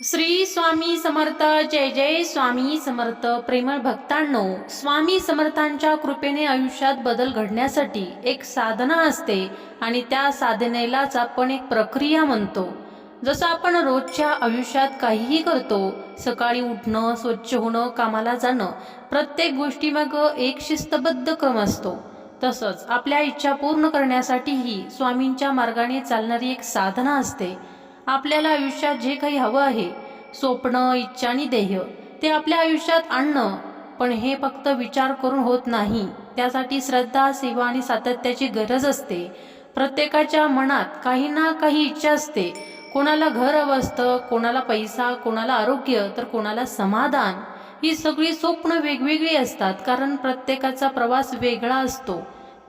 श्री स्वामी समर्थ. जय जय स्वामी समर्थ. प्रेमळ भक्तांनो, स्वामी समर्थांच्या कृपेने आयुष्यात बदल घडण्यासाठी एक साधना असते आणि त्या साधनेलाच आपण एक प्रक्रिया म्हणतो. जसं आपण रोजच्या आयुष्यात काहीही करतो, सकाळी उठणं, स्वच्छ होणं, कामाला जाणं, प्रत्येक गोष्टीमागं एक शिस्तबद्ध क्रम असतो. तसंच आपल्या इच्छा पूर्ण करण्यासाठीही स्वामींच्या मार्गाने चालणारी एक साधना असते. आपल्याला आयुष्यात जे काही हवं आहे, स्वप्न, इच्छा आणि ध्येय, ते आपल्या आयुष्यात आणणं, पण हे फक्त विचार करून होत नाही. त्यासाठी श्रद्धा, सेवा आणि सातत्याची गरज असते. प्रत्येकाच्या मनात काही ना काही इच्छा असते. कोणाला घर हवं असतं, कोणाला पैसा, कोणाला आरोग्य, तर कोणाला समाधान. ही सगळी स्वप्न वेगवेगळी असतात, कारण प्रत्येकाचा प्रवास वेगळा असतो.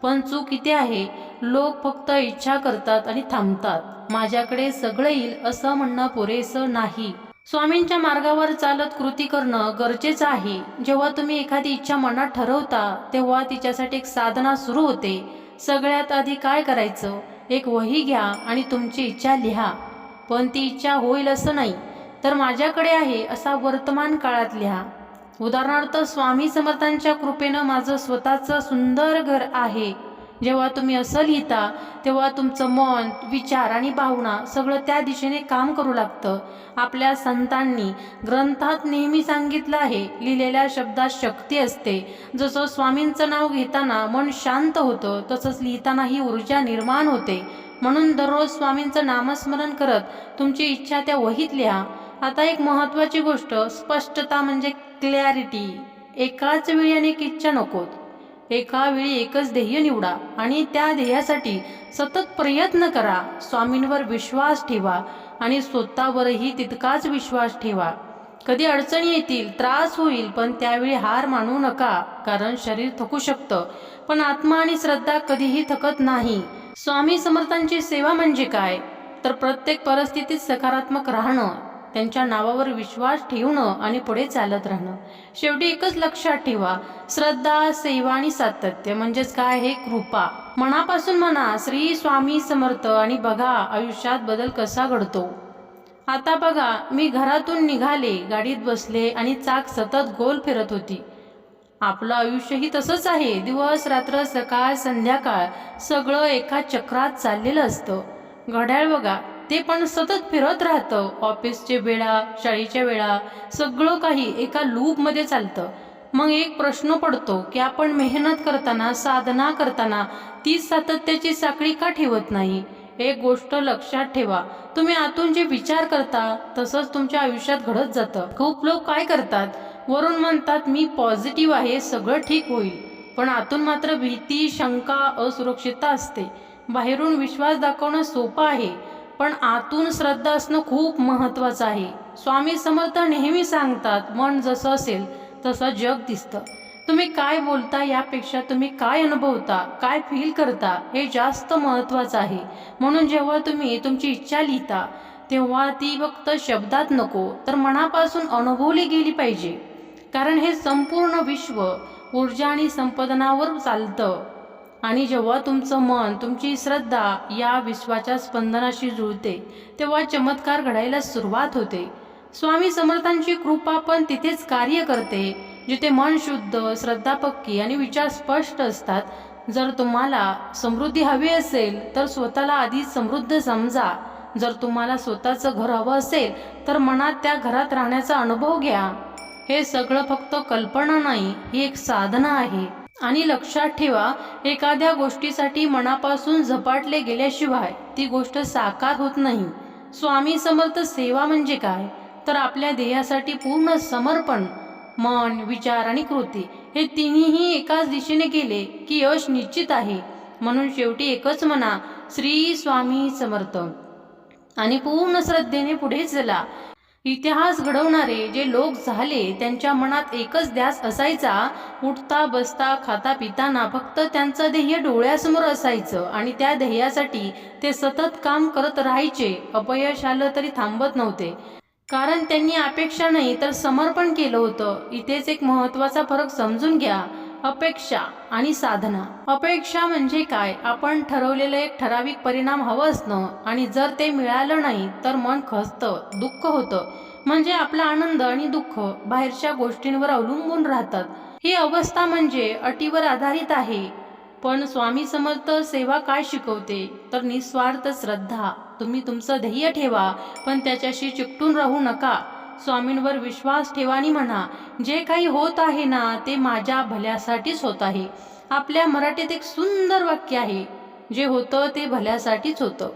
पण चूक इथे आहे, लोक फक्त इच्छा करतात आणि थांबतात. माझ्याकडे सगळं येईल असं म्हणणं पुरेसं नाही. स्वामींच्या मार्गावर चालत कृती करणं गरजेचं आहे. जेव्हा तुम्ही एखादी इच्छा मनात ठरवता, तेव्हा तिच्यासाठी एक साधना सुरू होते. सगळ्यात आधी काय करायचं, एक वही घ्या आणि तुमची इच्छा लिहा. पण ती इच्छा होईल असं नाही, तर माझ्याकडे आहे असा वर्तमान काळात लिहा. उदाहरणार्थ, स्वामी समर्थांच्या कृपेनं माझं स्वतःचं सुंदर घर आहे. जेव्हा तुम्ही असं लिहिता, तेव्हा तुमचं मन, विचार आणि भावना सगळं त्या दिशेने काम करू लागतं. आपल्या संतांनी ग्रंथात नेहमी सांगितलं आहे, लिहिलेल्या शब्दात शक्ती असते. जसं स्वामींचं नाव घेताना मन शांत होतं, तसंच लिहितानाही ऊर्जा निर्माण होते. म्हणून दररोज स्वामींचं नामस्मरण करत तुमची इच्छा त्या वहीत लिहा. आता एक महत्त्वाची गोष्ट, स्पष्टता म्हणजे क्लॅरिटी. एकाच वेळी अनेक इच्छा नकोत. एका वेळी एकच ध्येय निवडा आणि त्या ध्येयासाठी सतत प्रयत्न करा. स्वामींवर विश्वास ठेवा आणि स्वतःवरही तितकाच विश्वास ठेवा. कधी अडचणी येतील, त्रास होईल, पण त्यावेळी हार मानू नका, कारण शरीर थकू शकतं, पण आत्मा आणि श्रद्धा कधीही थकत नाही. स्वामी समर्थांची सेवा म्हणजे काय, तर प्रत्येक परिस्थितीत सकारात्मक राहणं, त्यांच्या नावावर विश्वास ठेवणं आणि पुढे चालत राहणं. शेवटी एकच लक्षात ठेवा, श्रद्धा, सेवा आणि सातत्य म्हणजेच काय, हे कृपा. मनापासून म्हणा श्री स्वामी समर्थ आणि बघा आयुष्यात बदल कसा घडतो. आता बघा, मी घरातून निघाले, गाडीत बसले आणि चाक सतत गोल फिरत होती. आपलं आयुष्यही तसंच आहे. दिवस रात्र, सकाळ संध्याकाळ सगळं एका चक्रात चाललेलं असतं. घड्याळ बघा, ते पण सतत फिरत राहतं. ऑफिसचे वेळा, शाळेच्या वेळा, सगळं काही एका लूपमध्ये चालतं. मग एक प्रश्न पडतो की आपण मेहनत करताना, साधना करताना ती सातत्याची साखळी का ठेवत नाही. एक गोष्ट लक्षात ठेवा, तुम्ही आतून जे विचार करता तसंच तुमच्या आयुष्यात घडत जातं. खूप लोक काय करतात, वरून म्हणतात मी पॉझिटिव्ह आहे, सगळं ठीक होईल, पण आतून मात्र भीती, शंका, असुरक्षितता असते. बाहेरून विश्वास दाखवणं सोपं आहे, पण आतून श्रद्धा असणं खूप महत्त्वाचं आहे. स्वामी समर्थ नेहमी सांगतात, मन जसं असेल तसं जग दिसतं. तुम्ही काय बोलता यापेक्षा तुम्ही काय अनुभवता, काय फील करता, हे जास्त महत्त्वाचं आहे. म्हणून जेव्हा तुम्ही तुमची इच्छा लिहिता, तेव्हा ती फक्त शब्दात नको, तर मनापासून अनुभवली गेली पाहिजे. कारण हे संपूर्ण विश्व ऊर्जा आणि संपदनावर चालतं. आणि जेव्हा तुमचं मन, तुमची श्रद्धा या विश्वाच्या स्पंदनाशी जुळते, तेव्हा चमत्कार घडायला सुरुवात होते. स्वामी समर्थांची कृपा पण तिथेच कार्य करते, जिथे मन शुद्ध, श्रद्धा पक्की आणि विचार स्पष्ट असतात. जर तुम्हाला समृद्धी हवी असेल, तर स्वतःला आधी समृद्ध समजा. जर तुम्हाला स्वतःचं घर हवं असेल, तर मनात त्या घरात राहण्याचा अनुभव घ्या. हे सगळं फक्त कल्पना नाही, ही एक साधना आहे. आणि लक्षात ठेवा, एखाद्या गोष्टीसाठी मनापासून झपाटले गेल्याशिवाय ती गोष्ट साकार होत नाही. स्वामी समर्थ सेवा म्हणजे काय, तर आपल्या ध्येयासाठी पूर्ण समर्पण. मन, विचार आणि कृती हे तिन्हीही एकाच दिशेने गेले की यश निश्चित आहे. म्हणून शेवटी एकच म्हणा, श्री स्वामी समर्थ, आणि पूर्ण श्रद्धेने पुढे चला. इतिहास घडवणारे जे लोक झाले, त्यांच्या मनात एकच ध्यास असायचा. उठता, बसता, खाता, पिताना फक्त त्यांचं ध्येय डोळ्यासमोर असायचं आणि त्या ध्येयासाठी ते सतत काम करत राहायचे. अपयश आलं तरी थांबत नव्हते, कारण त्यांनी अपेक्षा नाही तर समर्पण केलं होतं. इथेच एक महत्त्वाचा फरक समजून घ्या, अपेक्षा आणि साधना. अपेक्षा म्हणजे काय, आपण ठरवलेलं एक ठराविक परिणाम हवं असणं, आणि जर ते मिळालं नाही तर मन खचतं, दुःख होतं. म्हणजे आपला आनंद आणि दुःख बाहेरच्या गोष्टींवर अवलंबून राहतात। ही अवस्था म्हणजे अटीवर आधारित आहे। पण स्वामी समर्थ सेवा काय शिकवते तर निस्वार्थ श्रद्धा। तुम्ही तुमचं ध्येय ठेवा पण त्याच्याशी चिकटून राहू नका। स्वामींवर विश्वास ठेवा आणि म्हणा, जे काही होत आहे ना ते माझ्या भल्यासाठीच होत आहे। आपल्या मराठीत एक सुंदर वाक्य आहे, जे होतं ते भल्यासाठीच होतं।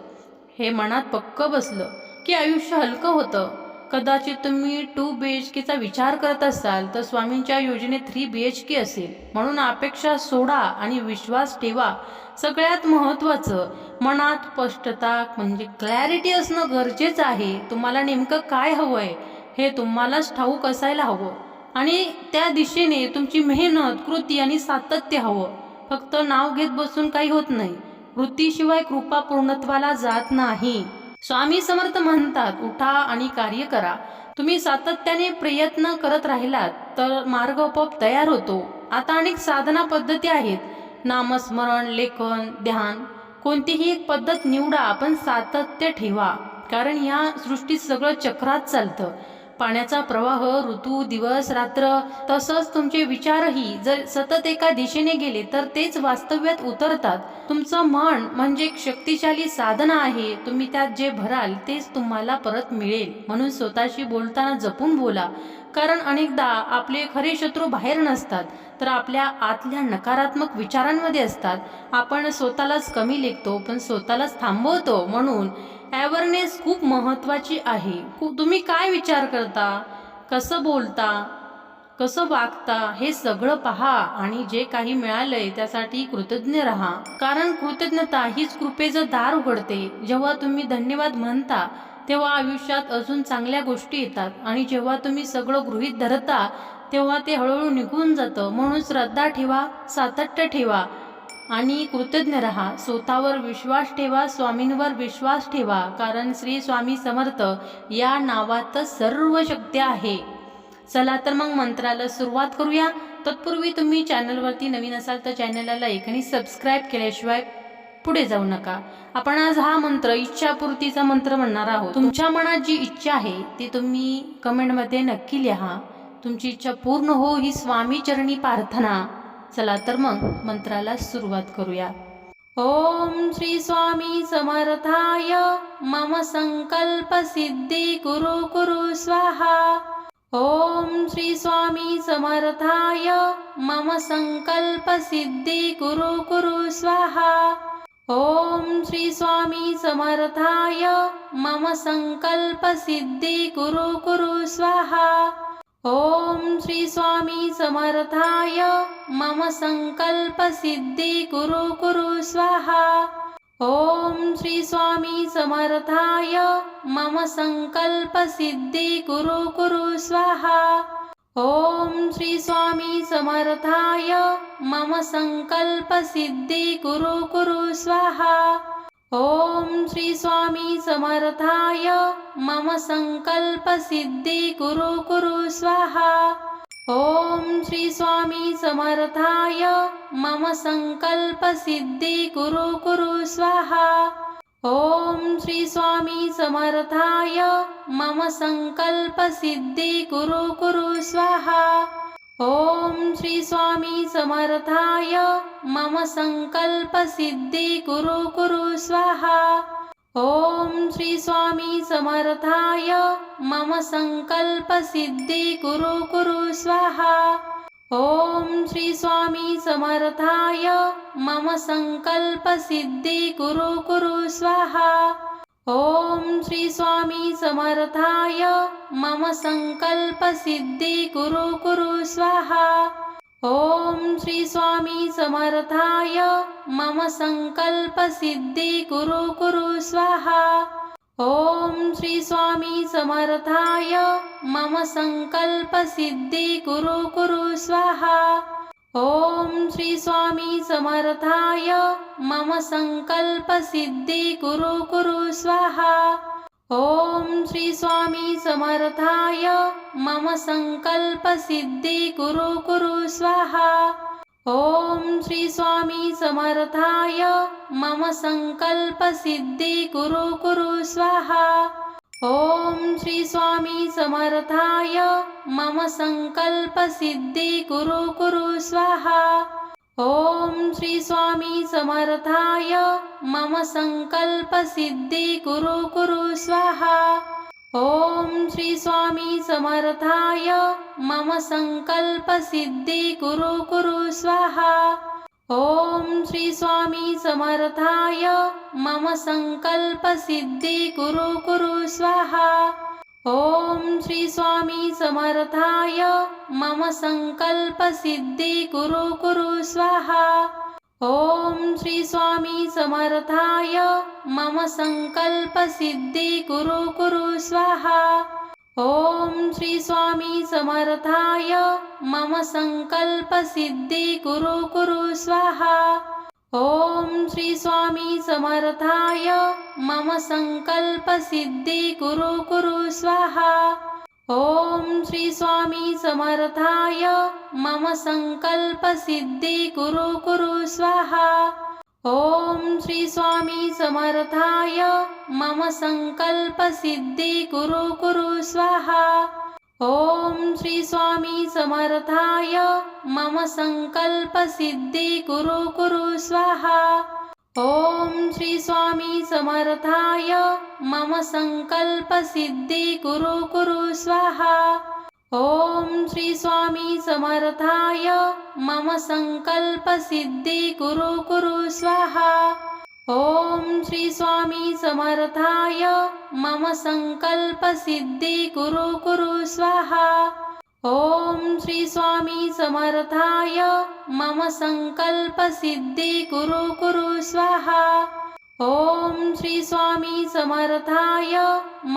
हे मनात पक्क बसलं की आयुष्य हलकं होतं। कदाचित तुम्ही 2 BHKचा विचार करत असाल तर स्वामींच्या योजनेत 3 BHK असेल। म्हणून अपेक्षा सोडा आणि विश्वास ठेवा। सगळ्यात महत्त्वाचं, मनात स्पष्टता म्हणजे क्लॅरिटी असणं गरजेचं आहे। तुम्हाला नेमकं काय हवंय हे तुम्हालाच ठाऊक असायला हवं आणि त्या दिशेने तुमची मेहनत, कृती आणि सातत्य हवं। फक्त नाव घेत बसून काही होत नाही। कृतीशिवाय कृपा पूर्णत्वाला जात नाही। स्वामी समर्थ म्हणतात, उठा आणि कार्य करा। तुम्ही सातत्याने प्रयत्न करत राहिलात तर मार्ग आपोआप तयार होतो। आता अनेक साधना पद्धती आहेत, नामस्मरण, लेखन, ध्यान, कोणतीही एक पद्धत निवडा पण सातत्य ठेवा। कारण या सृष्टीत सगळं चक्रात चालतं। पाण्याचा प्रवाह, ऋतू, दिवस, रात्र, तसंच तुमचे विचारही जर सतत एका दिशेने गेले तर तेच वास्तव्यात उतरतात। तुमचं मन म्हणजे एक शक्तिशाली साधना आहे। तुम्ही त्यात जे भराल तेच तुम्हाला परत मिळेल। म्हणून स्वतःशी बोलताना जपून बोला, कारण अनेकदा आपले खरे शत्रू बाहेर नसतात तर आपल्या आतल्या नकारात्मक विचारांमध्ये असतात। आपण स्वतःलाच कमी लेखतो पण स्वतःलाच थांबवतो। म्हणून अवेअरनेस खूप महत्त्वाची आहे। तुम्ही काय विचार करता, कसं बोलता, कसं वागता हे सगळं पहा आणि जे काही मिळालंय त्यासाठी कृतज्ञ राहा। कारण कृतज्ञता हीच कृपेचं दार उघडते। जेव्हा तुम्ही धन्यवाद म्हणता तेव्हा आयुष्यात अजून चांगल्या गोष्टी येतात आणि जेव्हा तुम्ही सगळं गृहीत धरता तेव्हा ते हळूहळू निघून जातं। म्हणून श्रद्धा ठेवा, सातत्य ठेवा आणि कृतज्ञ राहा। स्वतःवर विश्वास ठेवा, स्वामींवर विश्वास ठेवा, कारण श्री स्वामी समर्थ या नावातच सर्व शक्ती आहे। चला तर मग मंत्राला सुरुवात करूया। तत्पूर्वी तुम्ही चॅनलवरती नवीन असाल तर चॅनलला लाईक आणि सबस्क्राईब केल्याशिवाय पुढे जाऊ नका। आपण आज हा मंत्र इच्छापूर्तीचा मंत्र म्हणणार आहोत। तुमच्या मनात जी इच्छा आहे ती तुम्ही कमेंटमध्ये नक्की लिहा। तुमची इच्छा पूर्ण हो ही स्वामी चरणी प्रार्थना। चला तर मग मंत्राला सुरुवात करूया। ओम श्री स्वामी समर्थाय मम संकल्प सिद्धी कुरु कुरु स्वाहा। ओम श्री स्वामी समर्थाय मम संकल्प सिद्धी कुरु कुरु स्वाहा। ओम श्री स्वामी समर्थाय मम संकल्प सिद्धी कुरु कुरु स्वाहा। ओम श्री स्वामी समर्थाय मम संकल्प सिद्धी कुरु कुरु स्वाहा। ओम श्री स्वामी समर्थाय मम संकल्प सिद्धी कुरु कुरु स्वाहा। ओम श्री स्वामी समर्थाय मम संकल्प सिद्धी कुरु कुरु स्वाहा। ओम श्री स्वामी समर्थाय मम संकल्प सिद्धी कुरु कुरु स्वाहा। ओम श्री स्वामी समर्थाय मम संकल्प सिद्धी कुरु कुरु स्वाहा। ओम श्री स्वामी समर्थाय मम संकल्प सिद्धी कुरु कुरु स्वाहा। ओम श्री स्वामी समर्थाय मम संकल्प सिद्धी कुरु कुरु स्वाहा। ओम श्री स्वामी समर्थाय मम संकल्प सिद्धी कुरु कुरु स्वाहा। ओम श्री स्वामी समर्थाय मम संकल्प सिद्धी कुरु कुरु स्वाहा। ओम श्री स्वामी समर्थाय मम संकल्प सिद्धी कुरु कुरु स्वाहा। ओम श्री स्वामी समर्थाय मम संकल्प सिद्धी कुरु कुरु स्वाहा। ओम श्री स्वामी समर्थाय मम संकल्प सिद्धी कुरु कुरु स्वाहा। ओम श्री स्वामी समर्थाय मम संकल्प सिद्धी कुरु कुरु स्वाहा। ओम श्री स्वामी समर्थाय मम संकल्प सिद्धी कुरु कुरु स्वाहा। ओम श्री स्वामी समर्थाय मम संकल्प सिद्धी कुरु कुरु स्वाहा। ओम श्री स्वामी समर्थाय मम संकल्प सिद्धी कुरु कुरु स्वाहा। ओम श्री स्वामी समर्थाय मम संकल्प सिद्धी कुरु कुरु स्वाहा। ओम श्री स्वामी समर्थाय मम संकल्प सिद्धी कुरु कुरु स्वाहा। ओम श्री स्वामी समर्थाय मम संकल्प सिद्धी कुरु कुरु स्वाहा। ओम श्री स्वामी समर्थाय मम संकल्प सिद्धी कुरु कुरु स्वाहा। ओम श्री स्वामी समर्थाय मम संकल्प सिद्धी कुरु कुरु स्वाहा। ओम श्री स्वामी समर्थाय मम संकल्प सिद्धी कुरु कुरु स्वाहा। ओम श्री स्वामी समर्थाय मम संकल्प सिद्धी कुरु कुरु स्वाहा। ओम श्री स्वामी समर्थाय मम संकल्प सिद्धी कुरु कुरु स्वाहा। ओम श्री स्वामी समर्थाय मम संकल्प सिद्धी कुरु कुरु स्वाहा। ओम श्री स्वामी समर्थाय मम संकल्प सिद्धी कुरु कुरु स्वाहा। ओम श्री स्वामी समर्थाय मम संकल्प सिद्धी कुरु कुरु स्वाहा। ओम श्री स्वामी समर्थाय मम संकल्प सिद्धी कुरु कुरु स्वाहा। ओम श्री स्वामी समर्थाय मम संकल्प सिद्धी कुरु कुरु स्वाहा। ओम श्री स्वामी समर्थाय मम संकल्प सिद्धी कुरु कुरु स्वाहा। ओम श्री स्वामी समर्थाय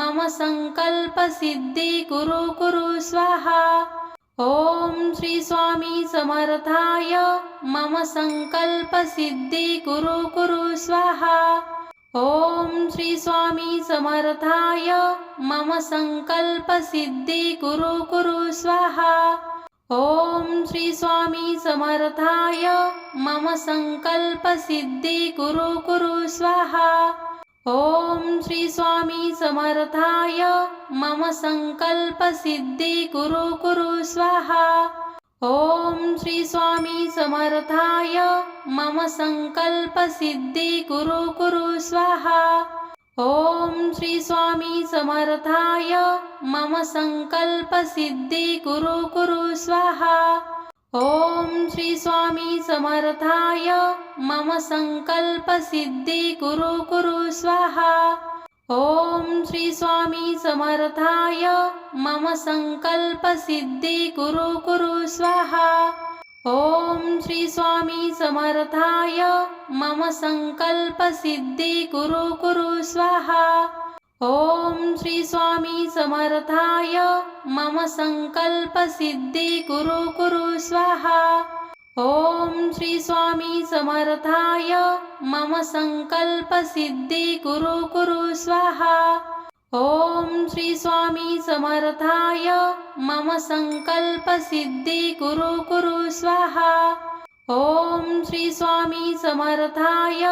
मम संकल्प सिद्धी कुरु कुरु स्वाहा। ओम श्री स्वामी समर्थाय मम संकल्प सिद्धी कुरु कुरु स्वाहा। ओम श्री स्वामी समर्थाय मम संकल्प सिद्धी कुरु कुरु स्वाहा। ओम श्री स्वामी समर्थाय मम संकल्प सिद्धी कुरु कुरु स्वाहा। ओम श्री स्वामी समर्थाय मम संकल्प सिद्धी कुरु कुरु स्वाहा। ओम श्री स्वामी समर्थाय मम संकल्प सिद्धी कुरु कुरु स्वाहा। ओम श्री स्वामी समर्थाय मम संकल्प सिद्धी कुरु कुरु स्वाहा। ओम श्री स्वामी समर्थाय मम संकल्प सिद्धी कुरु कुरु स्वाहा। ओम श्री स्वामी समर्थाय मम संकल्प सिद्धी कुरु कुरु स्वाहा। ओम श्री स्वामी समर्थाय मम संकल्प सिद्धी कुरु कुरु स्वाहा। ओम श्री स्वामी समर्थाय मम संकल्प सिद्धी कुरु कुरु स्वाहा। ओम श्री स्वामी समर्थाय मम संकल्प सिद्धी कुरु कुरु स्वाहा। ओम श्री स्वामी समर्थाय मम संकल्प सिद्धी कुरु कुरु स्वाहा। ओम श्री स्वामी समर्थाय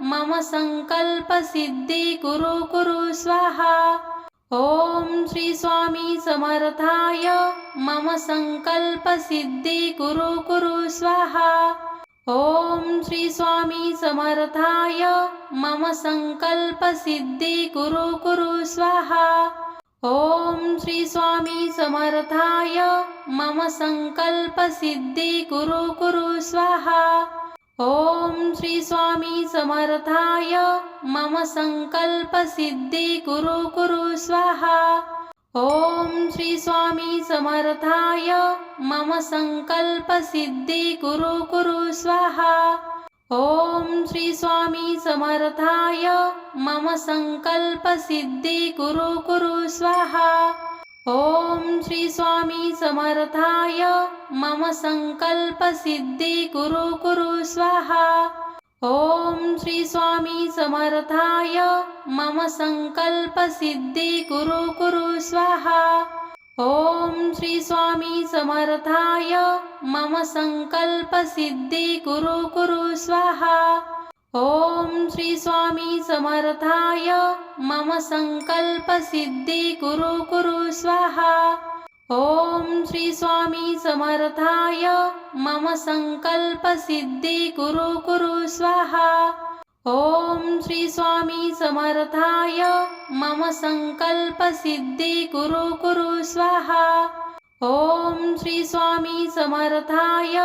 मम संकल्प सिद्धी कुरु कुरु स्वाहा। ओम श्री स्वामी समर्थाय मम संकल्प सिद्धी कुरु कुरु स्वाहा। ओम श्री स्वामी समर्थाय मम संकल्प सिद्धी कुरु कुरु स्वाहा। ओम श्री स्वामी समर्थाय मम संकल्प सिद्धी कुरु कुरु स्वाहा। ओम श्री स्वामी समर्थाय मम संकल्प सिद्धी कुरु कुरु स्वाहा। ओम श्री स्वामी समर्थाय मम संकल्प सिद्धी कुरु कुरु स्वाहा। ओम श्री स्वामी समर्थाय मम संकल्प सिद्धी कुरु कुरु स्वाहा। ओम श्री स्वामी समर्थाय मम संकल्प सिद्धी कुरु कुरु स्वाहा। ओम श्री स्वामी समर्थाय मम संकल्प सिद्धी कुरु कुरु स्वाहा। ओम श्री स्वामी समर्थाय मम संकल्प सिद्धी कुरु कुरु स्वाहा। ओम श्री स्वामी समर्थाय मम संकल्प सिद्धि कुरु कुरु स्वाहा। ओम श्री स्वामी समर्थाय मम संकल्प सिद्धि कुरु कुरु स्वाहा। ओम श्री स्वामी समर्थाय मम संकल्प सिद्धि कुरु कुरु स्वाहा। ओम श्री स्वामी समर्थाय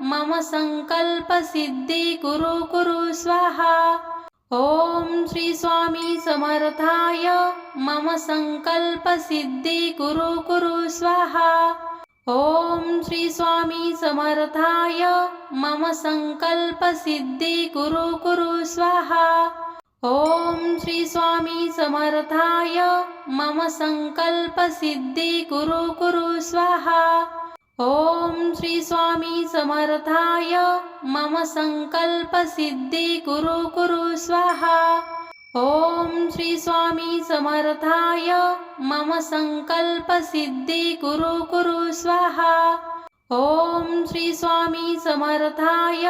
मम संकल्प सिद्धि कुरु कुरु स्वाहा। ओम श्री स्वामी समर्थाय मम संकल्प सिद्धि कुरु कुरु स्वाहा। ओम श्री स्वामी समर्थाय मम संकल्प सिद्धि कुरु कुरु स्वाहा। ओम श्री स्वामी समर्थाय मम संकल्प सिद्धि कुरु कुरु स्वाहा। ओम श्री स्वामी समर्थाय मम संकल्प सिद्धि कुरु कुरु स्वाहा। ओम श्री स्वामी समर्थाय मम संकल्प सिद्धि कुरु कुरु स्वाहा। ओम श्री स्वामी समर्थाय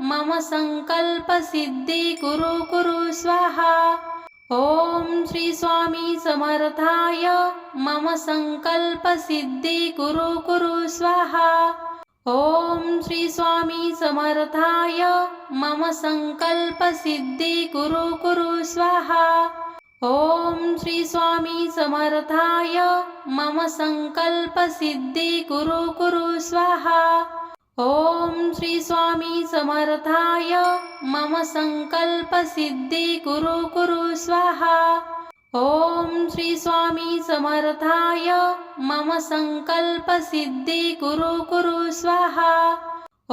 मम संकल्प सिद्धि कुरु कुरु स्वाहा। ओम श्री स्वामी समर्थाय मम संकल्प सिद्धि कुरु कुरु स्वाहा। ओम श्री स्वामी समर्थाय मम संकल्प सिद्धि कुरु कुरु स्वाहा। ओम श्री स्वामी समर्थाय मम संकल्प सिद्धि कुरु कुरु स्वाहा। ओम श्री स्वामी समर्थाय मम संकल्प सिद्धि कुरु कुरु स्वाहा। ओम श्री स्वामी समर्थाय मम संकल्प सिद्धि कुरु कुरु स्वाहा।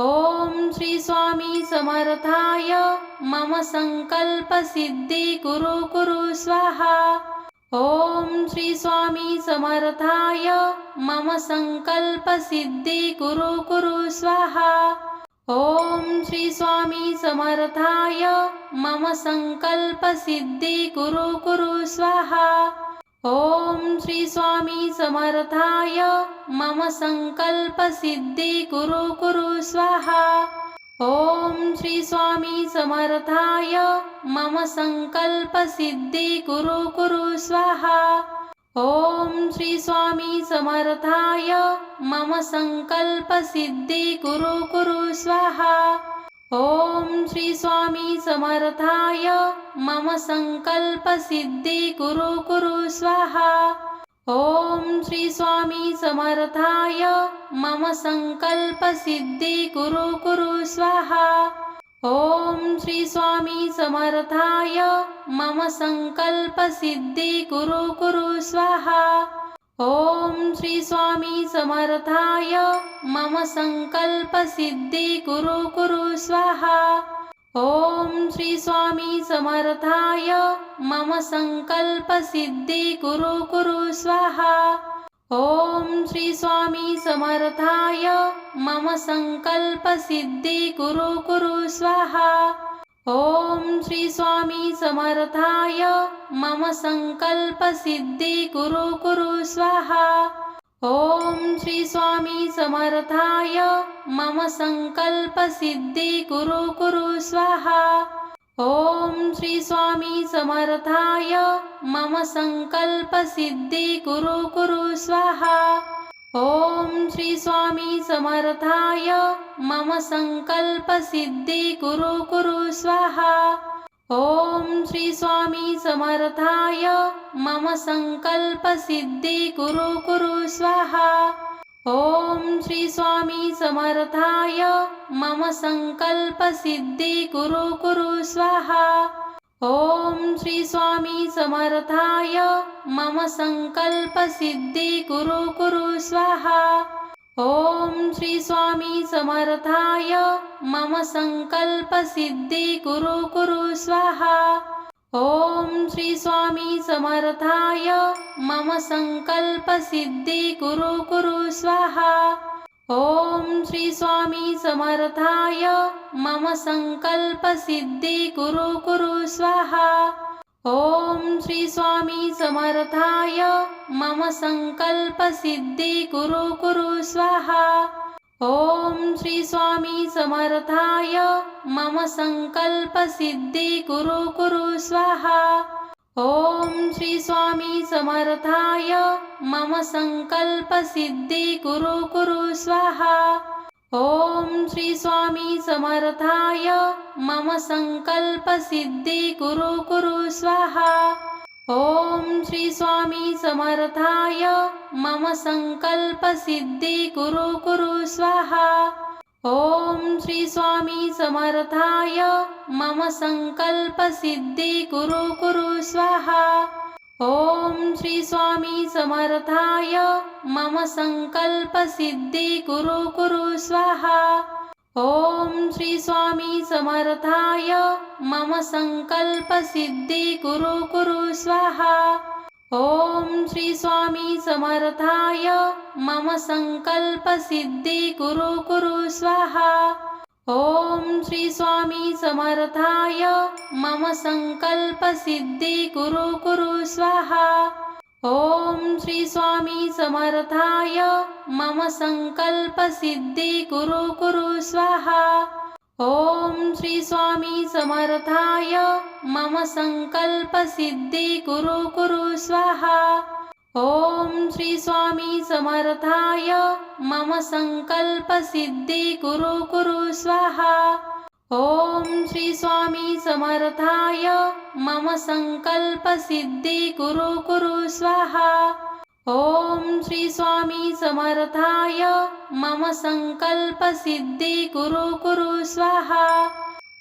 ओम श्री स्वामी समर्थाय मम संकल्प सिद्धि कुरु कुरु स्वाहा। ओम श्री स्वामी समर्थाय मम संकल्प सिद्धि कुरु कुरु स्वाहा। ओम श्री स्वामी समर्थाय मम संकल्प सिद्धि कुरु कुरु स्वाहा। ओम श्री स्वामी समर्थाय मम संकल्प सिद्धि कुरु कुरु स्वाहा। ओम श्री स्वामी समर्थाय मम संकल्प सिद्धि कुरु कुरु स्वाहा। ओम श्री स्वामी समर्थाय मम संकल्प सिद्धि कुरु कुरु स्वाहा। ओम श्री स्वामी समर्थाय मम संकल्प सिद्धि कुरु कुरु स्वाहा। ओम श्री स्वामी समर्थाय मम संकल्प सिद्धि कुरु कुरु स्वाहा। ओम श्री स्वामी समर्थाय मम संकल्प सिद्धि कुरु कुरु स्वाहा। ओम श्री स्वामी समर्थाय मम संकल्प सिद्धि कुरु कुरु स्वाहा। ओम श्री स्वामी समर्थाय मम संकल्प सिद्धि कुरु कुरु स्वाहा। ओम श्री स्वामी समर्थाय मम संकल्प सिद्धि कुरु कुरु स्वाहा। ओम श्री स्वामी समर्थाय मम संकल्प सिद्धि कुरु कुरु स्वाहा। ओम श्री स्वामी समर्थाय मम संकल्प सिद्धि कुरु कुरु स्वाहा। ओम श्री स्वामी समर्थाय मम संकल्प सिद्धि कुरु कुरु स्वाहा। ओम श्री स्वामी समर्थाय मम संकल्प सिद्धि कुरु कुरु स्वाहा। ओम श्री स्वामी समर्थाय मम संकल्प सिद्धि कुरु कुरु स्वाहा। ओम श्री स्वामी समर्थाय मम संकल्प सिद्धि कुरु कुरु स्वाहा। ओम श्री स्वामी समर्थाय मम संकल्प सिद्धि कुरु कुरु स्वाहा। ओम श्री स्वामी समर्थाय मम संकल्प सिद्धि कुरु कुरु स्वाहा। ओम श्री स्वामी समर्थाय मम संकल्प सिद्धि कुरु कुरु स्वाहा। ओम श्री स्वामी समर्थाय मम संकल्प सिद्धि कुरु कुरु स्वाहा। ओम श्री स्वामी समर्थाय मम संकल्प सिद्धि कुरु कुरु स्वाहा। ओम श्री स्वामी समर्थाय मम संकल्प सिद्धी कुरु कुरु स्वाहा। ओम श्री स्वामी समर्थाय मम संकल्प सिद्धी कुरु कुरु स्वाहा। ओम श्री स्वामी समर्थाय मम संकल्प सिद्धी कुरु कुरु स्वाहा। ओम श्री स्वामी समर्थाय मम संकल्प सिद्धी कुरु कुरु स्वाहा। ओम श्री स्वामी समर्थाय मम संकल्प सिद्धी कुरु कुरु स्वाहा। ओम श्री स्वामी समर्थाय मम संकल्प सिद्धी कुरु कुरु स्वाहा। ओम श्री स्वामी समर्थाय मम संकल्प सिद्धी कुरु कुरु स्वाहा। ओम श्री स्वामी समर्थाय मम संकल्प सिद्धी कुरु कुरु स्वाहा। ओम श्री स्वामी समर्थाय मम संकल्प सिद्धी कुरु कुरु स्वाहा। ओम श्री स्वामी समर्थाय मम संकल्प सिद्धी कुरु कुरु स्वाहा। ओम श्री स्वामी समर्थाय मम संकल्प सिद्धी कुरु कुरु स्वाहा। ओम श्री स्वामी समर्थाय मम संकल्प सिद्धी कुरु कुरु स्वाहा। ओम श्री स्वामी समर्थाय मम संकल्प सिद्धी कुरु कुरु स्वाहा। ओम श्री स्वामी समर्थाय मम संकल्प सिद्धी कुरु कुरु स्वाहा।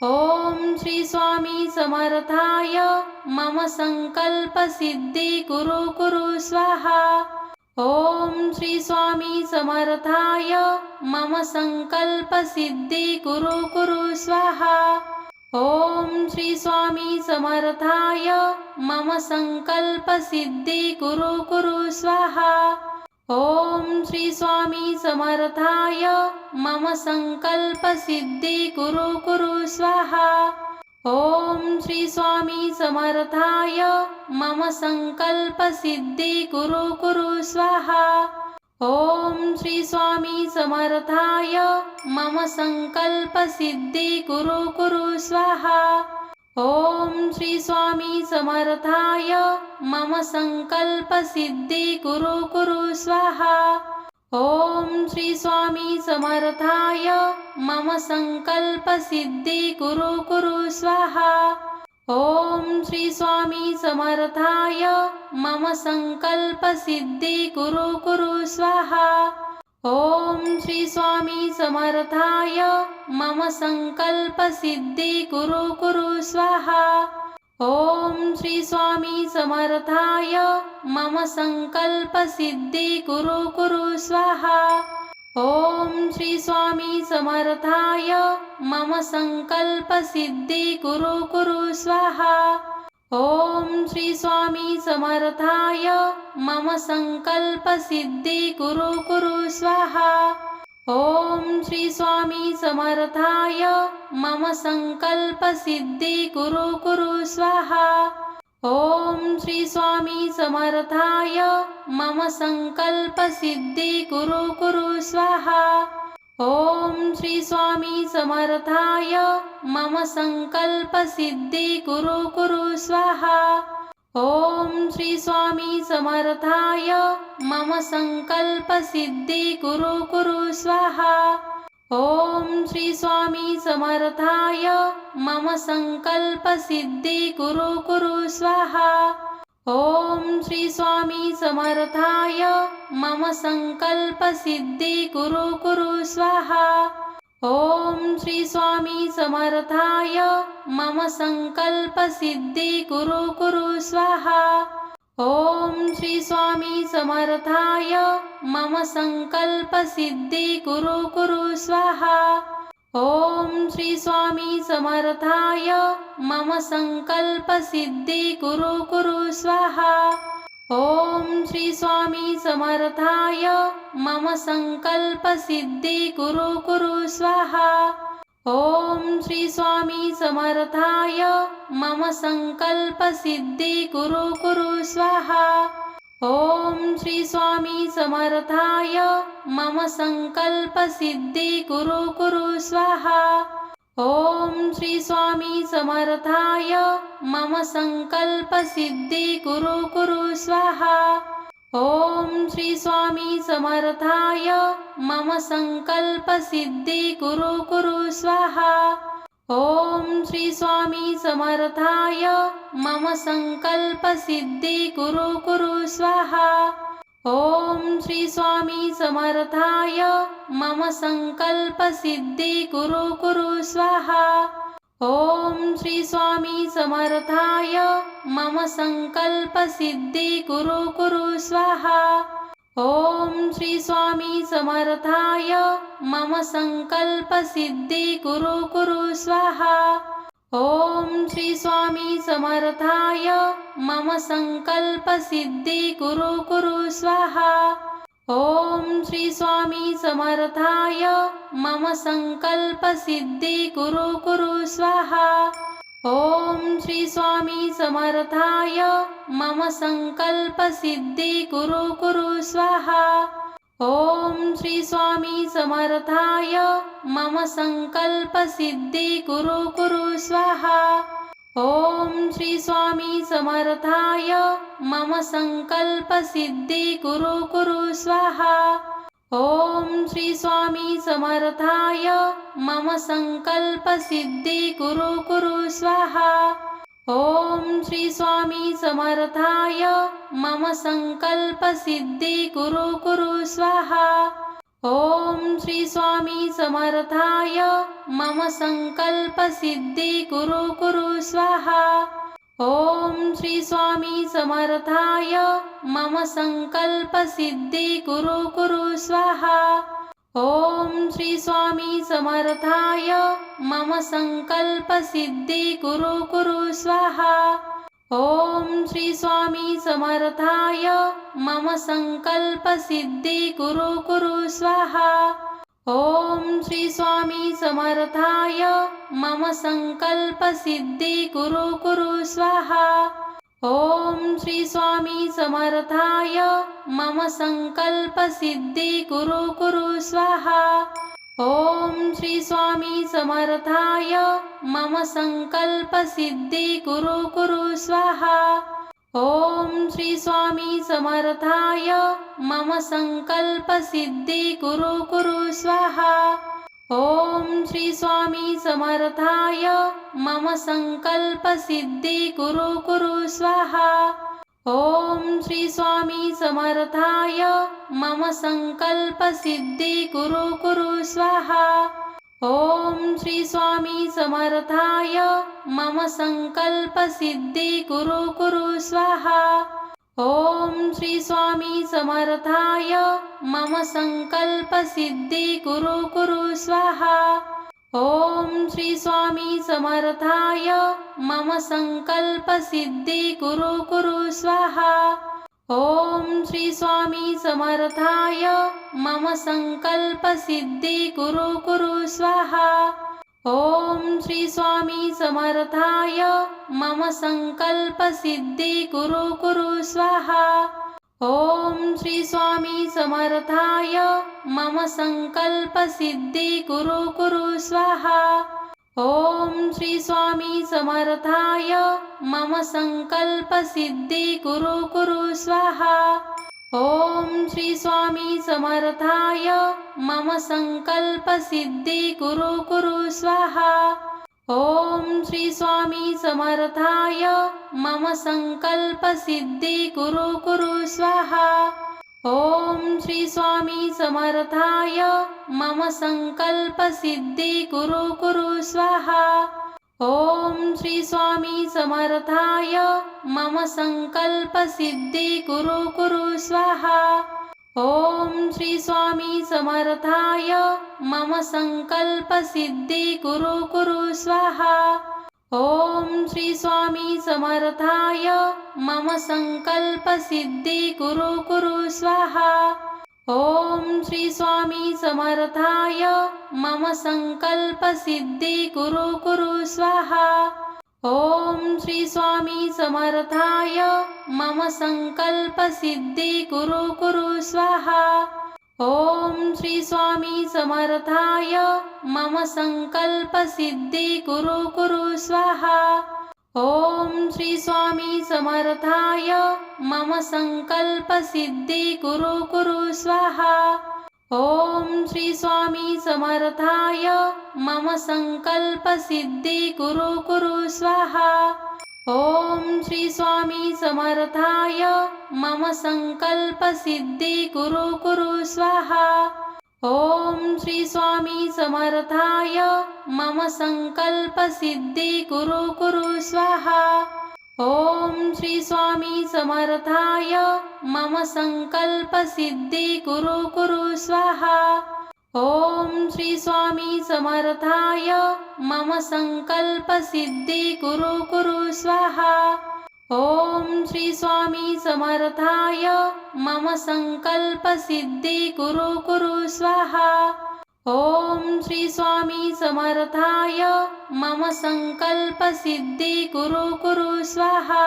ओम श्री स्वामी समर्थाय मम संकल्प सिद्धी कुरु कुरु स्वाहा। ओम श्री स्वामी समर्थाय मम संकल्प सिद्धी कुरु कुरु स्वाहा। ओम श्री स्वामी समर्थाय मम संकल्प सिद्धी कुरु कुरु स्वाहा। ओम श्री स्वामी समर्थाय मम संकल्प सिद्धी कुरु कुरु स्वाहा। ओम श्री स्वामी समर्थाय मम संकल्प सिद्धी कुरु कुरु स्वाहा। ओम श्री स्वामी समर्थाय मम संकल्प सिद्धी कुरु कुरु स्वाहा। ओम श्री स्वामी समर्थाय मम संकल्प सिद्धी कुरु कुरु स्वाहा। ओम श्री स्वामी समर्थाय मम संकल्प सिद्धी कुरु कुरु स्वाहा। ओम श्री स्वामी समर्थाय मम संकल्प सिद्धी कुरु कुरु स्वाहा। ओम श्री स्वामी समर्थाय मम संकल्प सिद्धी कुरु कुरु स्वाहा। ओम श्री स्वामी समर्थाय मम संकल्प सिद्धी कुरु कुरु स्वाहा। ओम श्री स्वामी समर्थाय मम संकल्प सिद्धी कुरु कुरु स्वाहा। ओम श्री स्वामी समर्थाय मम संकल्प सिद्धी कुरु कुरु स्वाहा। ओम श्री स्वामी समर्थाय मम संकल्प सिद्धी कुरु कुरु स्वाहा। ओम श्री स्वामी समर्थाय मम संकल्प सिद्धी कुरु कुरु स्वाहा। ओम श्री स्वामी समर्थाय मम संकल्प सिद्धी कुरु कुरु स्वाहा। ओम श्री स्वामी समर्थाय मम संकल्प सिद्धी कुरु कुरु स्वाहा। ओम श्री स्वामी समर्थाय मम संकल्प सिद्धी कुरु कुरु स्वाहा। ओम श्री स्वामी समर्थाय मम संकल्प सिद्धी कुरु कुरु स्वाहा। ओम श्री स्वामी समर्थाय मम संकल्प सिद्धी कुरु कुरु स्वाहा। ओम श्री स्वामी समर्थाय मम संकल्प सिद्धी कुरु कुरु स्वाहा। ओम श्री स्वामी समर्थाय मम संकल्प सिद्धी कुरु कुरु स्वाहा। ओम श्री स्वामी समर्थाय मम संकल्प सिद्धी कुरु कुरु स्वाहा। ओम श्री स्वामी समर्थाय मम संकल्प सिद्धी कुरु कुरु स्वाहा। ओम श्री स्वामी समर्थाय मम संकल्प सिद्धि कुरु कुरु स्वाहा। ओम श्री स्वामी समर्थाय मम संकल्प सिद्धि कुरु कुरु स्वाहा। ओम श्री स्वामी समर्थाय मम संकल्प सिद्धि कुरु कुरु स्वाहा। ओम श्री स्वामी समर्थाय मम संकल्प सिद्धि कुरु कुरु स्वाहा। ओम श्री स्वामी समर्थाय मम संकल्प सिद्धि कुरु कुरु स्वाहा। ओम श्री स्वामी समर्थाय मम संकल्प सिद्धि कुरु कुरु स्वाहा। ओम श्री स्वामी समर्थाय मम संकल्प सिद्धि कुरु कुरु स्वाहा। ओम श्री स्वामी समर्थाय मम संकल्प सिद्धि कुरु कुरु स्वाहा। ओम श्री स्वामी समर्थाय मम संकल्प सिद्धि कुरु कुरु स्वाहा। ओम श्री स्वामी समर्थाय मम संकल्प सिद्धि कुरु कुरु स्वाहा। ओम श्री स्वामी समर्थाय मम संकल्प सिद्धि कुरु कुरु स्वाहा। ओम श्री स्वामी समर्थाय मम संकल्प सिद्धि कुरु कुरु स्वाहा। ओम श्री स्वामी समर्थाय मम संकल्प सिद्धि कुरु कुरु स्वाहा। ओम श्री स्वामी समर्थाय मम संकल्प सिद्धि कुरु कुरु स्वाहा। ओम श्री स्वामी समर्थाय मम संकल्प सिद्धि कुरु कुरु स्वाहा। ओम श्री स्वामी समर्थाय मम संकल्प सिद्धि कुरु कुरु स्वाहा। ओम श्री स्वामी समर्थाय मम संकल्प सिद्धि कुरु कुरु स्वाहा। ओम श्री स्वामी समर्थाय मम संकल्प सिद्धि कुरु कुरु स्वाहा। ओम श्री स्वामी समर्थाय मम संकल्प सिद्धि कुरु कुरु स्वाहा। ओम श्री स्वामी समर्थाय मम संकल्प सिद्धि कुरु कुरु स्वाहा। ओम श्री स्वामी समर्थाय मम संकल्प सिद्धि कुरु कुरु स्वाहा। ओम श्री स्वामी समर्थाय मम संकल्प सिद्धि कुरु कुरु स्वाहा। ओम श्री स्वामी समर्थाय मम संकल्प सिद्धि कुरु कुरु स्वाहा। ओम श्री स्वामी समर्थाय मम संकल्प सिद्धि कुरु कुरु स्वाहा। ओम श्री स्वामी समर्थाय मम संकल्प सिद्धि कुरु कुरु स्वाहा। ओम श्री स्वामी समर्थाय मम संकल्प सिद्धि कुरु कुरु स्वाहा। ओम श्री स्वामी समर्थाय मम संकल्प सिद्धि कुरु कुरु स्वाहा। ओम श्री स्वामी समर्थाय मम संकल्प सिद्धि कुरु कुरु स्वाहा। ओम श्री स्वामी समर्थाय मम संकल्प सिद्धि कुरु कुरु स्वाहा। ओम श्री स्वामी समर्थाय मम संकल्प सिद्धि कुरु कुरु स्वाहा। ओम श्री स्वामी समर्थाय मम संकल्प सिद्धि कुरु कुरु स्वाहा। ओम श्री स्वामी समर्थाय मम संकल्प सिद्धि कुरु कुरु स्वाहा। ओम श्री स्वामी समर्थाय मम संकल्प सिद्धि कुरु कुरु स्वाहा। ओम श्री स्वामी समर्थाय मम संकल्प सिद्धि कुरु कुरु स्वाहा। ओम श्री स्वामी समर्थाय मम संकल्प सिद्धि कुरु कुरु स्वाहा। ओम श्री स्वामी समर्थाय मम संकल्प सिद्धि कुरु कुरु स्वाहा। ओम श्री स्वामी समर्थाय मम संकल्प सिद्धि कुरु कुरु स्वाहा। ओम श्री स्वामी समर्थाय मम संकल्प सिद्धि कुरु कुरु स्वाहा। ओम श्री स्वामी समर्थाय मम संकल्प सिद्धि कुरु कुरु स्वाहा। ओम श्री स्वामी समर्थाय मम संकल्प सिद्धि कुरु कुरु स्वाहा। ओम श्री स्वामी समर्थाय मम संकल्प सिद्धि कुरु कुरु स्वाहा। ओम श्री स्वामी समर्थाय मम संकल्प सिद्धि कुरु कुरु स्वाहा। ओम श्री स्वामी समर्थाय मम संकल्प सिद्धि कुरु कुरु स्वाहा। ओम श्री स्वामी समर्थाय मम संकल्प सिद्धि कुरु कुरु स्वाहा। ओम श्री स्वामी समर्थाय मम संकल्प सिद्धि कुरु कुरु स्वाहा। ओम श्री स्वामी समर्थाय मम संकल्प सिद्धि कुरु कुरु स्वाहा। ओम श्री स्वामी समर्थाय मम संकल्प सिद्धि कुरु कुरु स्वाहा। ओम श्री स्वामी समर्थाय मम संकल्प सिद्धि कुरु कुरु स्वाहा।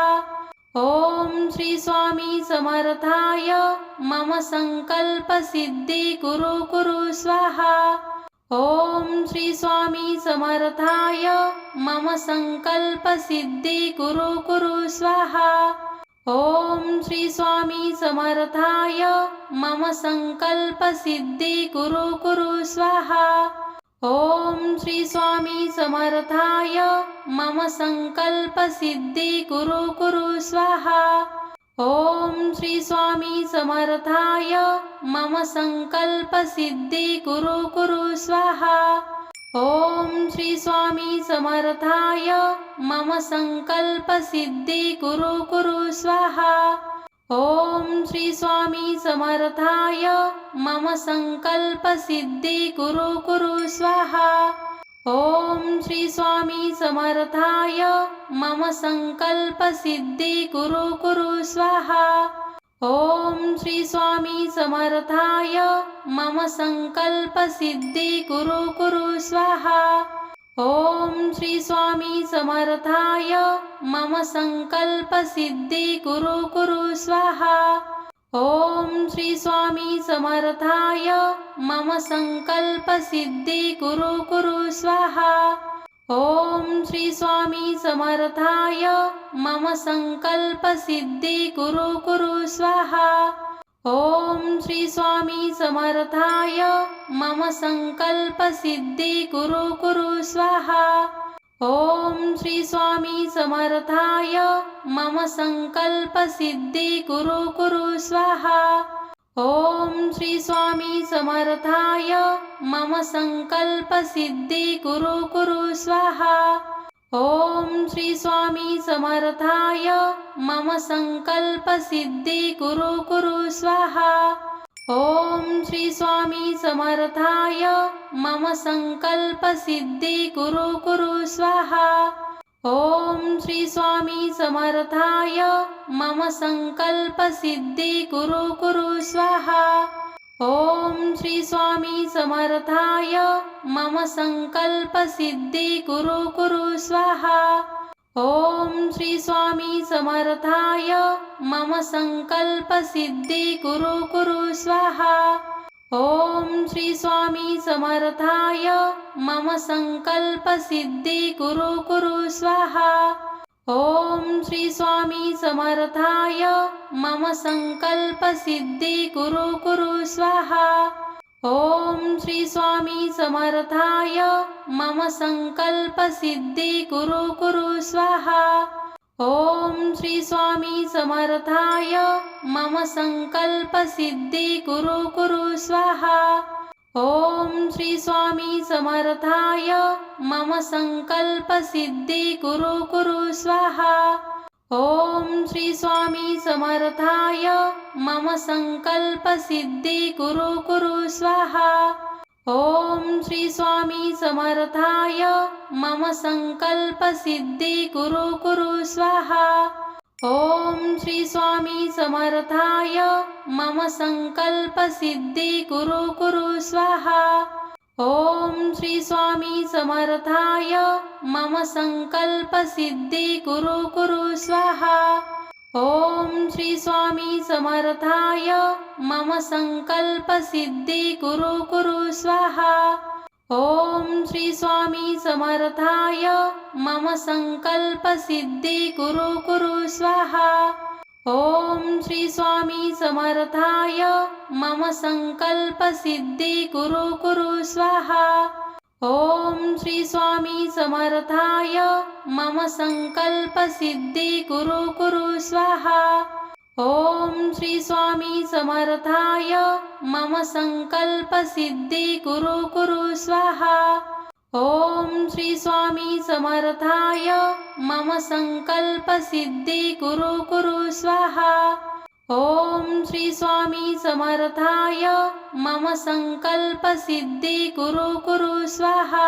ओम श्री स्वामी समर्थाय मम संकल्प सिद्धि कुरु कुरु स्वाहा। ओम श्री स्वामी समर्थाय मम संकल्प सिद्धि कुरु कुरु स्वाहा। ओम श्री स्वामी समर्थाय मम संकल्प सिद्धि कुरु कुरु स्वाहा। ओम श्री स्वामी समर्थाय मम संकल्प सिद्धि कुरु कुरु स्वाहा। ओम श्री स्वामी समर्थाय मम संकल्प सिद्धि कुरु कुरु स्वाहा। ओम श्री स्वामी समर्थाय मम संकल्प सिद्धि कुरु कुरु स्वाहा। ओम श्री स्वामी समर्थाय मम संकल्प सिद्धि कुरु कुरु स्वाहा। ओम श्री स्वामी समर्थाय मम संकल्प सिद्धि कुरु कुरु स्वाहा। ओम श्री स्वामी समर्थाय मम संकल्प सिद्धि कुरु कुरु स्वाहा। ओम श्री स्वामी समर्थाय मम संकल्प सिद्धि कुरु कुरु स्वाहा। ओम श्री स्वामी समर्थाय मम संकल्प सिद्धि कुरु कुरु स्वाहा। ओम श्री स्वामी समर्थाय मम संकल्प सिद्धि कुरु कुरु स्वाहा। ओम श्री स्वामी समर्थाय मम संकल्प सिद्धि कुरु कुरु स्वाहा। ओम श्री स्वामी समर्थाय मम संकल्प सिद्धि कुरु कुरु स्वाहा। ओम श्री स्वामी समर्थाय मम संकल्प सिद्धि कुरु कुरु स्वाहा। ओम श्री स्वामी समर्थाय मम संकल्प सिद्धि कुरु कुरु स्वाहा। ओम श्री स्वामी समर्थाय मम संकल्प सिद्धि कुरु कुरु स्वाहा। ओम श्री स्वामी समर्थाय मम संकल्प सिद्धि कुरु कुरु स्वाहा। ओम श्री स्वामी समर्थाय मम संकल्प सिद्धि कुरु कुरु स्वाहा। ओम श्री स्वामी समर्थाय मम संकल्प सिद्धि कुरु कुरु स्वाहा। ओम श्री स्वामी समर्थाय मम संकल्प सिद्धि कुरु कुरु स्वाहा। ओम श्री स्वामी समर्थाय मम संकल्प सिद्धि कुरु कुरु स्वाहा। ओम श्री स्वामी समर्थाय मम संकल्प सिद्धि कुरु कुरु स्वाहा। ओम श्री स्वामी समर्थाय मम संकल्प सिद्धि कुरु कुरु स्वाहा। ओम श्री स्वामी समर्थाय मम संकल्प सिद्धि कुरु कुरु स्वाहा। ओम श्री स्वामी समर्थाय मम संकल्प सिद्धि कुरु कुरु स्वाहा। ओम श्री स्वामी समर्थाय मम संकल्प सिद्धि कुरु कुरु स्वाहा। ओम श्री स्वामी समर्थाय मम संकल्प सिद्धि कुरु कुरु स्वाहा। ओम श्री स्वामी समर्थाय मम संकल्प सिद्धी कुरु कुरु स्वाहा। ओम श्री स्वामी समर्थाय मम संकल्प सिद्धी कुरु कुरु स्वाहा। ओम श्री स्वामी समर्थाय मम संकल्प सिद्धी कुरु कुरु स्वाहा। ओम श्री स्वामी समर्थाय मम संकल्प सिद्धी कुरु कुरु स्वाहा। ओम श्री स्वामी समर्थाय मम संकल्प सिद्धी कुरु कुरु स्वाहा। ओम श्री स्वामी समर्थाय मम संकल्प सिद्धी कुरु कुरु स्वाहा। ओम श्री स्वामी समर्थाय मम संकल्प सिद्धी कुरु कुरु स्वाहा। ओम श्री स्वामी समर्थाय मम संकल्प सिद्धी कुरु कुरु स्वाहा।